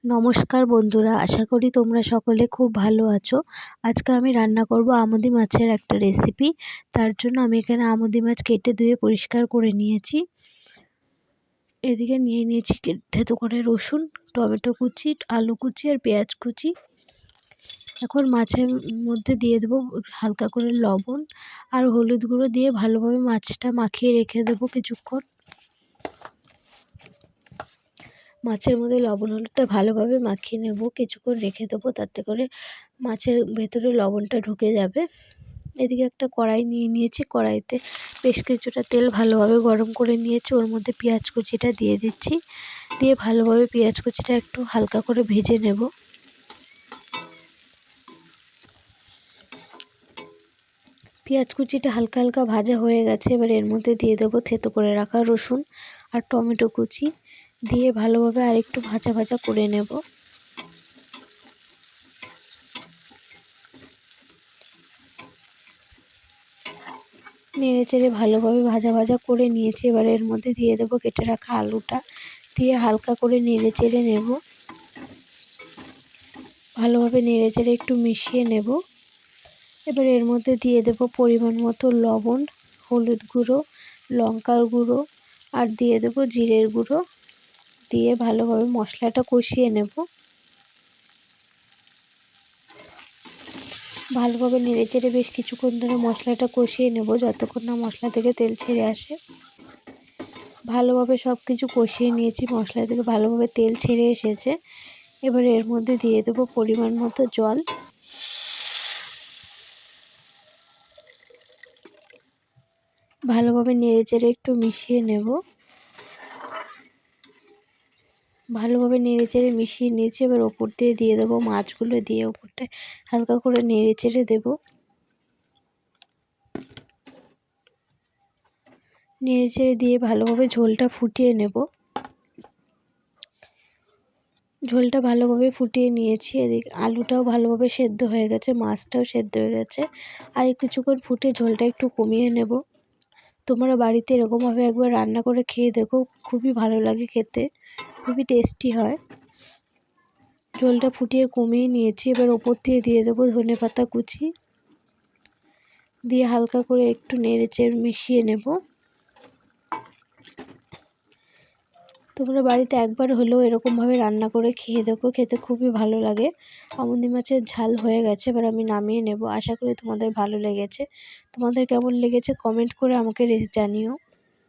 নমস্কার বন্ধুরা, আশা করি তোমরা সকলে খুব ভালো আছো। আজকে আমি রান্না করব আমুদি মাছের একটা রেসিপি। তার জন্য আমি এখানে আমুদি মাছ কেটে ধুয়ে পরিষ্কার করে নিয়েছি। এদিকে নিয়ে নিয়েছি থেতো করে রসুন, টমেটো কুচি, আলু কুচি আর পেঁয়াজ কুচি। এখন মাছের মধ্যে দিয়ে দেবো হালকা করে লবণ আর হলুদ গুঁড়ো দিয়ে ভালোভাবে মাছটা মাখিয়ে রেখে দেবো কিছুক্ষণ। মাছের মধ্যে লবণ হলুদটা ভালোভাবে মাখিয়ে নেব, কিছুক্ষণ রেখে দেবো, তাতে করে মাছের ভেতরে লবণটা ঢুকে যাবে। এদিকে একটা কড়াই নিয়ে নিয়েছি, কড়াইতে বেশ কিছুটা তেল ভালোভাবে গরম করে নিয়েছি। ওর মধ্যে পেঁয়াজ কুচিটা দিয়ে দিচ্ছি, দিয়ে ভালোভাবে পেঁয়াজ কুচিটা একটু হালকা করে ভেজে নেব। পেঁয়াজ কুচিটা হালকা হালকা ভাজা হয়ে গেছে। এবার এর মধ্যে দিয়ে দেবো থেতো করে রাখা রসুন আর টমেটো কুচি, দিয়ে ভালোভাবে আরেকটু ভাজা ভাজা করে নেব। নেড়ে চেড়ে ভালোভাবে ভাজা ভাজা করে নিয়েছি। এবার এর মধ্যে দিয়ে দেবো কেটে রাখা আলুটা, দিয়ে হালকা করে নেড়ে চেড়ে নেব। ভালোভাবে নেড়ে চেড়ে একটু মিশিয়ে নেব। এবার এর মধ্যে দিয়ে দেবো পরিমাণ মতো লবণ, হলুদ গুঁড়ো, লঙ্কার গুঁড়ো আর দিয়ে দেবো জিরের গুঁড়ো, দিয়ে ভালোভাবে মশলাটা কষিয়ে নেব। ভালোভাবে নেড়ে চেড়ে বেশ কিছুক্ষণ ধরে মশলাটা কষিয়ে নেব, যতক্ষণ না মশলা থেকে তেল ছেড়ে আসে। ভালোভাবে সব কিছু কষিয়ে নিয়েছি, মশলা থেকে ভালোভাবে তেল ছেড়ে এসেছে। এবার এর মধ্যে দিয়ে দেবো পরিমাণ মতো জল। ভালোভাবে নেড়ে চেড়ে একটু মিশিয়ে নেব। ভালোভাবে নেড়ে চেড়ে মিশিয়ে নিয়েছি। এবার ওপর দিয়ে দেবো মাছগুলো, দিয়ে ওপরটায় হালকা করে নেড়ে চেড়ে দেবো। নেড়ে চেড়ে দিয়ে ভালোভাবে ঝোলটা ফুটিয়ে নেব। ঝোলটা ভালোভাবে ফুটিয়ে নিয়েছি। এদিকে আলুটাও ভালোভাবে সেদ্ধ হয়ে গেছে, মাছটাও সেদ্ধ হয়ে গেছে। আর কিছুক্ষণ ফুটে ঝোলটা একটু কমিয়ে নেব। তোমরা বাড়িতে এরকমভাবে একবার রান্না করে খেয়ে দেখো, খুবই ভালো লাগে খেতে, খুবই টেস্টি হয়। ঝোলটা ফুটিয়ে কমিয়ে নিয়েছি। এবার ওপর দিয়ে দেবো ধনেপাতা কুচি, দিয়ে হালকা করে একটু নেড়ে চেড়ে মিশিয়ে নেব। তোমরা বাড়িতে একবার হলেও এরকমভাবে রান্না করে খেয়ে দেখো, খেতে খুবই ভালো লাগে। আমুদি মাছের ঝাল হয়ে গেছে, এবার আমি নামিয়ে নেব। আশা করি তোমাদের ভালো লেগেছে। তোমাদের কেমন লেগেছে কমেন্ট করে আমাকে জানিও।